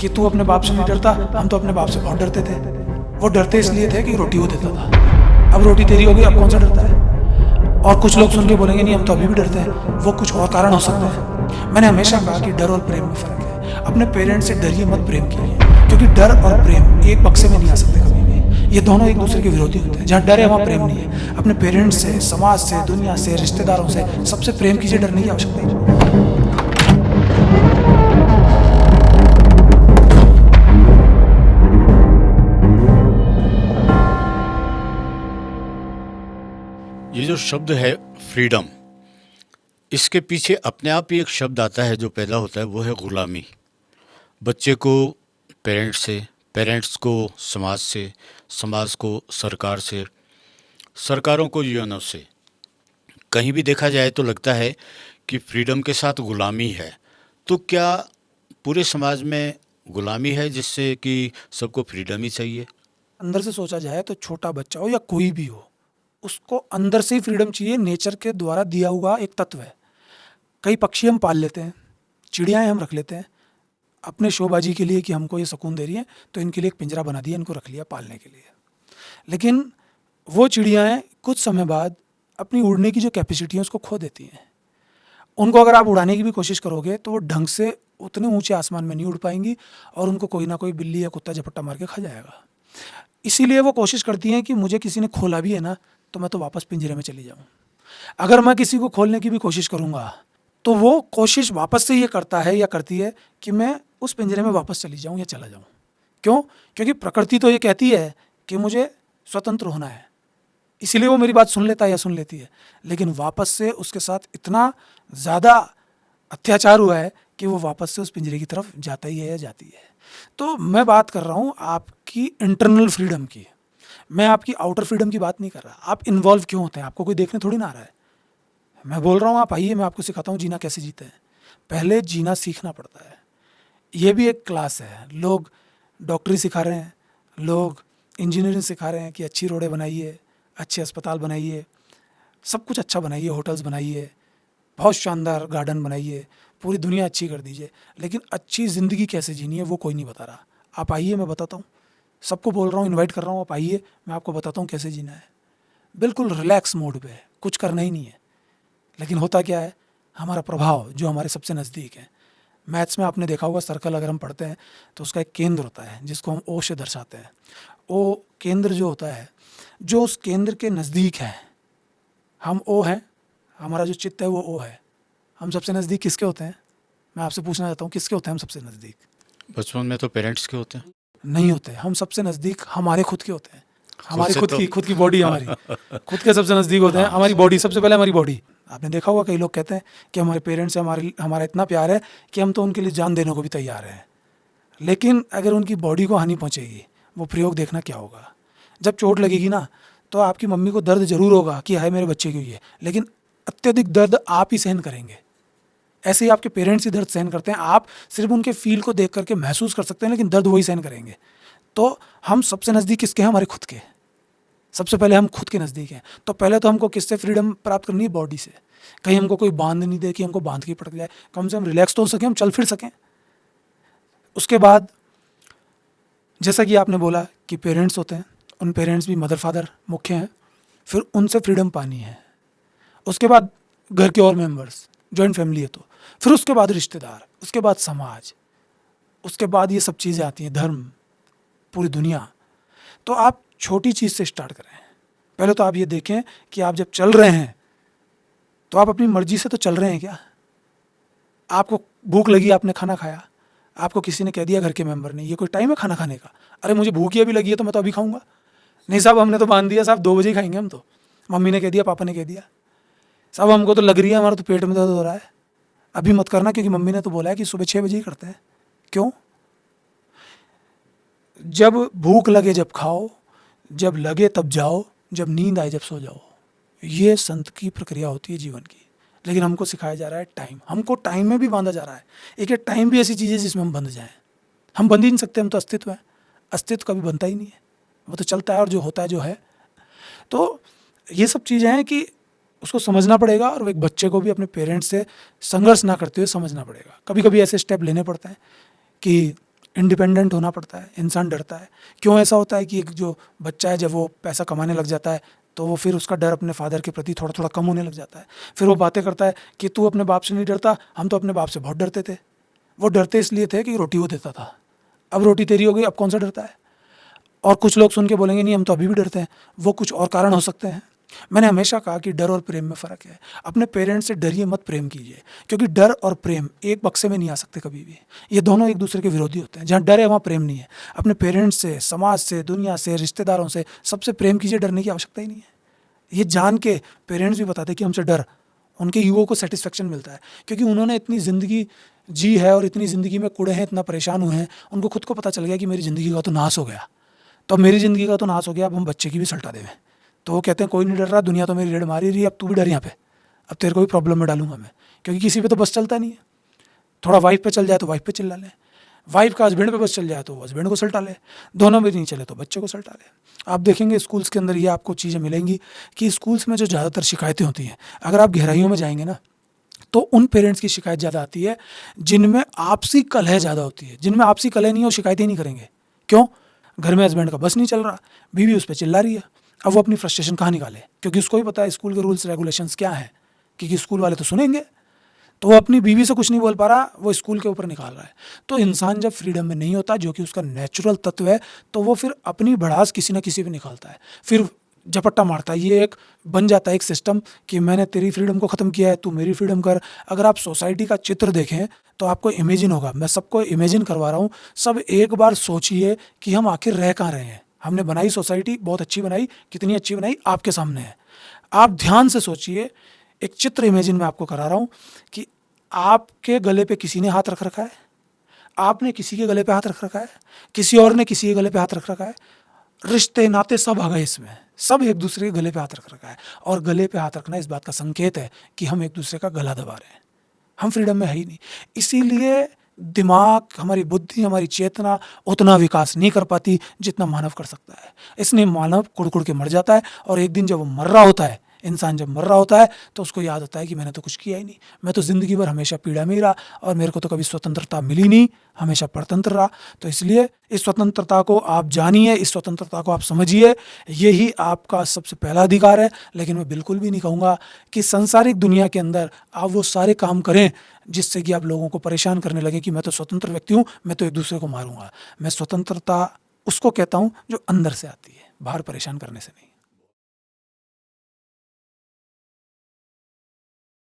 कि तू अपने बाप से नहीं डरता, हम तो अपने बाप से बहुत डरते थे। वो डरते इसलिए थे कि रोटी वो देता था। अब रोटी तेरी हो गई, अब कौन सा डरता है? और कुछ लोग सुन के बोलेंगे नहीं हम तो अभी भी डरते हैं। वो कुछ और कारण हो सकते हैं। मैंने हमेशा कहा कि डर और प्रेम में फर्क है। अपने पेरेंट्स से डरिए मत, प्रेम कीजिए, क्योंकि डर और प्रेम एक बक्से में नहीं आ सकते कभी भी। ये दोनों एक दूसरे के विरोधी होते हैं। जहाँ डर है वहाँ प्रेम नहीं है। अपने पेरेंट्स से, समाज से, दुनिया से, रिश्तेदारों से, सबसे प्रेम कीजिए, डरने की आवश्यकता नहीं। ये जो शब्द है फ्रीडम, इसके पीछे अपने आप ही एक शब्द आता है जो पैदा होता है, वो है गुलामी। बच्चे को पेरेंट्स से, पेरेंट्स को समाज से, समाज को सरकार से, सरकारों को यूएनओ से। कहीं भी देखा जाए तो लगता है कि फ्रीडम के साथ गुलामी है। तो क्या पूरे समाज में गुलामी है जिससे कि सबको फ्रीडम ही चाहिए? अंदर से सोचा जाए तो छोटा बच्चा हो या कोई भी हो, उसको अंदर से ही फ्रीडम चाहिए। नेचर के द्वारा दिया हुआ एक तत्व है। कई पक्षी हम पाल लेते हैं, चिड़ियाएँ हम रख लेते हैं अपने शोबाजी के लिए कि हमको ये सुकून दे रही है, तो इनके लिए एक पिंजरा बना दिया, इनको रख लिया पालने के लिए। लेकिन वो चिड़ियाएँ कुछ समय बाद अपनी उड़ने की जो कैपेसिटी है उसको खो देती हैं। उनको अगर आप उड़ाने की भी कोशिश करोगे तो वो ढंग से उतने ऊंचे आसमान में नहीं उड़ पाएंगी और उनको कोई ना कोई बिल्ली या कुत्ता झपट्टा मार के खा जाएगा। इसीलिए वो कोशिश करती हैं कि मुझे किसी ने खोला भी है ना, तो मैं तो वापस पिंजरे में चली जाऊं। अगर मैं किसी को खोलने की भी कोशिश करूंगा तो वो कोशिश वापस से ये करता है या करती है कि मैं उस पिंजरे में वापस चली जाऊं या चला जाऊं। क्यों? क्योंकि प्रकृति तो ये कहती है कि मुझे स्वतंत्र होना है, इसीलिए वो मेरी बात सुन लेता है या सुन लेती है। लेकिन वापस से उसके साथ इतना ज़्यादा अत्याचार हुआ है कि वो वापस से उस पिंजरे की तरफ जाता ही है या जाती है। तो मैं बात कर रहा हूँ आपकी इंटरनल फ्रीडम की, मैं आपकी आउटर फ्रीडम की बात नहीं कर रहा। आप इन्वॉल्व क्यों होते हैं? आपको कोई देखने थोड़ी ना आ रहा है। मैं बोल रहा हूँ आप आइए, मैं आपको सिखाता हूँ जीना कैसे जीते हैं। पहले जीना सीखना पड़ता है। ये भी एक क्लास है। लोग डॉक्टरी सिखा रहे हैं, लोग इंजीनियरिंग सिखा रहे हैं कि अच्छी रोडें बनाइए, अच्छे अस्पताल बनाइए, सब कुछ अच्छा बनाइए, होटल्स बनाइए, बहुत शानदार गार्डन बनाइए, पूरी दुनिया अच्छी कर दीजिए। लेकिन अच्छी ज़िंदगी कैसे जीनी है वो कोई नहीं बता रहा। आप आइए, मैं बताता हूँ। सबको बोल रहा हूँ, इनवाइट कर रहा हूँ, आप आइए, मैं आपको बताता हूँ कैसे जीना है। बिल्कुल रिलैक्स मोड पे, कुछ करना ही नहीं है। लेकिन होता क्या है, हमारा प्रभाव जो हमारे सबसे नज़दीक है। मैथ्स में आपने देखा होगा, सर्कल अगर हम पढ़ते हैं तो उसका एक केंद्र होता है जिसको हम ओ से दर्शाते हैं। ओ केंद्र जो होता है, जो उस केंद्र के नज़दीक है, हम ओ हैं, हमारा जो चित्त है वो ओ है। हम सबसे नज़दीक किसके होते हैं? मैं आपसे पूछना चाहता हूँ, किसके होते हैं हम सबसे नज़दीक? बचपन में तो पेरेंट्स के होते हैं। नहीं होते। हम सबसे नज़दीक हमारे खुद के होते हैं। हमारी से खुद की बॉडी, हमारी खुद के सबसे नज़दीक होते हैं। हमारी बॉडी, सबसे पहले हमारी बॉडी। आपने देखा होगा कई लोग कहते हैं कि हमारे पेरेंट्स से हमारा इतना प्यार है कि हम तो उनके लिए जान देने को भी तैयार हैं। लेकिन अगर उनकी बॉडी को हानि पहुंचेगी, वो प्रयोग देखना क्या होगा। जब चोट लगेगी ना, तो आपकी मम्मी को दर्द जरूर होगा कि हाय मेरे बच्चे की हुई है, लेकिन अत्यधिक दर्द आप ही सहन करेंगे। ऐसे ही आपके पेरेंट्स ही दर्द सहन करते हैं। आप सिर्फ उनके फील को देख करके महसूस कर सकते हैं, लेकिन दर्द वही सहन करेंगे। तो हम सबसे नज़दीक किसके हैं? हमारे खुद के। सबसे पहले हम खुद के नज़दीक हैं। तो पहले तो हमको किससे फ्रीडम प्राप्त करनी है? बॉडी से। कहीं हमको कोई बांध नहीं दे कि हमको बांध के पटक जाए। कम से कम रिलैक्स तो हो सके, हम चल फिर सकें। उसके बाद जैसा कि आपने बोला कि पेरेंट्स होते हैं, उन पेरेंट्स भी मदर फादर मुख्य हैं, फिर उनसे फ्रीडम पानी है। उसके बाद घर के और मेंबर्स, जॉइंट फैमिली है तो, फिर उसके बाद रिश्तेदार, उसके बाद समाज, उसके बाद ये सब चीज़ें आती हैं, धर्म, पूरी दुनिया। तो आप छोटी चीज़ से स्टार्ट करें। पहले तो आप ये देखें कि आप जब चल रहे हैं तो आप अपनी मर्जी से तो चल रहे हैं क्या? आपको भूख लगी, आपने खाना खाया, आपको किसी ने कह दिया घर के मेंबर ने, ये कोई टाइम है खाना खाने का? अरे मुझे भूख ही अभी लगी है तो मैं तो अभी खाऊंगा। नहीं साहब, हमने तो बांध दिया साहब, 2 बजे ही खाएंगे हम तो। मम्मी ने कह दिया, पापा ने कह दिया। साहब हमको तो लग रही है, हमारा तो पेट में दर्द हो रहा है, अभी मत करना, क्योंकि मम्मी ने तो बोला है कि सुबह 6 बजे ही करते हैं। क्यों? जब भूख लगे जब खाओ, जब लगे तब जाओ, जब नींद आए जब सो जाओ। ये संत की प्रक्रिया होती है जीवन की। लेकिन हमको सिखाया जा रहा है टाइम। हमको टाइम में भी बांधा जा रहा है। एक टाइम भी ऐसी चीज़ है जिसमें हम बंध जाएं। हम बंध ही नहीं सकते, हम तो अस्तित्व है। अस्तित्व कभी बनता ही नहीं है, वो तो चलता है और जो होता है जो है। तो ये सब चीज़ें हैं कि उसको समझना पड़ेगा, और एक बच्चे को भी अपने पेरेंट्स से संघर्ष ना करते हुए समझना पड़ेगा। कभी कभी ऐसे स्टेप लेने पड़ते हैं कि इंडिपेंडेंट होना पड़ता है, इंसान डरता है। क्यों ऐसा होता है कि एक जो बच्चा है जब वो पैसा कमाने लग जाता है तो वो फिर उसका डर अपने फादर के प्रति थोड़ा थोड़ा कम होने लग जाता है। फिर वो बातें करता है कि तू अपने बाप से नहीं डरता, हम तो अपने बाप से बहुत डरते थे। वो डरते इसलिए थे कि रोटी वो देता था, अब रोटी तेरी हो गई, अब कौन सा डरता है। और कुछ लोग सुन के बोलेंगे नहीं हम तो अभी भी डरते हैं, वो कुछ और कारण हो सकते हैं। मैंने हमेशा कहा कि डर और प्रेम में फ़र्क है। अपने पेरेंट्स से डरिए मत, प्रेम कीजिए, क्योंकि डर और प्रेम एक बक्से में नहीं आ सकते कभी भी। ये दोनों एक दूसरे के विरोधी होते हैं। जहाँ डर है वहाँ प्रेम नहीं है। अपने पेरेंट्स से, समाज से, दुनिया से, रिश्तेदारों से, सबसे प्रेम कीजिए, डरने की आवश्यकता ही नहीं है। ये जान के पेरेंट्स भी बताते कि हमसे डर, उनके ईगो को सेटिस्फेक्शन मिलता है, क्योंकि उन्होंने इतनी ज़िंदगी जी है और इतनी ज़िंदगी में कुड़े हैं, इतना परेशान हुए हैं, उनको खुद को पता चल गया कि मेरी ज़िंदगी का तो नाश हो गया। तो अब मेरी ज़िंदगी का तो नाश हो गया, अब हम बच्चे की भी सल्टा देवें। तो वो कहते हैं कोई नहीं डर रहा, दुनिया तो मेरी रेड मारी रही है, अब तू भी डर यहाँ पे, अब तेरे को भी प्रॉब्लम में डालूंगा मैं, क्योंकि किसी पे तो बस चलता नहीं है। थोड़ा वाइफ पे चल जाए तो वाइफ पे चिल्ला ले, वाइफ का हस्बैंड पे बस चल जाए तो हस्बैंड को सल्टा ले, दोनों में नहीं चले तो बच्चे को सल्टा ले। आप देखेंगे स्कूल्स के अंदर ये आपको चीज़ें मिलेंगी कि स्कूल्स में जो ज़्यादातर शिकायतें होती हैं, अगर आप गहराइयों में जाएंगे ना, तो उन पेरेंट्स की शिकायत ज़्यादा आती है जिनमें आपसी कलह ज़्यादा होती है। जिनमें आपसी कलह नहीं हो, शिकायतें नहीं करेंगे। क्यों? घर में हस्बैंड का बस नहीं चल रहा, बीवी उस पर चिल्ला रही है, अब वो अपनी फ्रस्ट्रेशन कहाँ निकाले, क्योंकि उसको भी पता है स्कूल के रूल्स रेगुलेशंस क्या हैं, क्योंकि स्कूल वाले तो सुनेंगे। तो वो अपनी बीवी से कुछ नहीं बोल पा रहा, वो स्कूल के ऊपर निकाल रहा है। तो इंसान जब फ्रीडम में नहीं होता, जो कि उसका नेचुरल तत्व है, तो वो फिर अपनी भड़ास किसी ना किसी पे निकालता है, फिर झपट्टा मारता है। ये एक बन जाता है एक सिस्टम कि मैंने तेरी फ्रीडम को ख़त्म किया है, तू मेरी फ्रीडम कर। अगर आप सोसाइटी का चित्र देखें तो आपको इमेजिन होगा, मैं सबको इमेजिन करवा रहा हूँ, सब एक बार सोचिए कि हम आखिर रह कहाँ रहे हैं। हमने बनाई सोसाइटी, बहुत अच्छी बनाई, कितनी अच्छी बनाई आपके सामने है। आप ध्यान से सोचिए, एक चित्र इमेजिन मैं आपको करा रहा हूँ कि आपके गले पे किसी ने हाथ रख रखा है, आपने किसी के गले पे हाथ रख रखा है, किसी और ने किसी के गले पे हाथ रख रखा है, रिश्ते नाते सब आ गए इसमें, सब एक दूसरे के गले पे हाथ रख रखा है। और गले पे हाथ रखना इस बात का संकेत है कि हम एक दूसरे का गला दबा रहे हैं, हम फ्रीडम में है ही नहीं। इसीलिए दिमाग, हमारी बुद्धि, हमारी चेतना उतना विकास नहीं कर पाती जितना मानव कर सकता है। इसलिए मानव कुड़ के मर जाता है, और एक दिन जब वो मर रहा होता है, इंसान जब मर रहा होता है, तो उसको याद होता है कि मैंने तो कुछ किया ही नहीं, मैं तो ज़िंदगी भर हमेशा पीड़ा में ही रहा, और मेरे को तो कभी स्वतंत्रता मिली नहीं, हमेशा परतंत्र रहा। तो इसलिए इस स्वतंत्रता को आप जानिए, इस स्वतंत्रता को आप समझिए, यही आपका सबसे पहला अधिकार है। लेकिन मैं बिल्कुल भी नहीं कहूँगा कि संसारिक दुनिया के अंदर आप वो सारे काम करें जिससे कि आप लोगों को परेशान करने लगे कि मैं तो स्वतंत्र व्यक्ति हूँ, मैं तो एक दूसरे को मारूंगा। मैं स्वतंत्रता उसको कहता हूँ जो अंदर से आती है, बाहर परेशान करने से नहीं।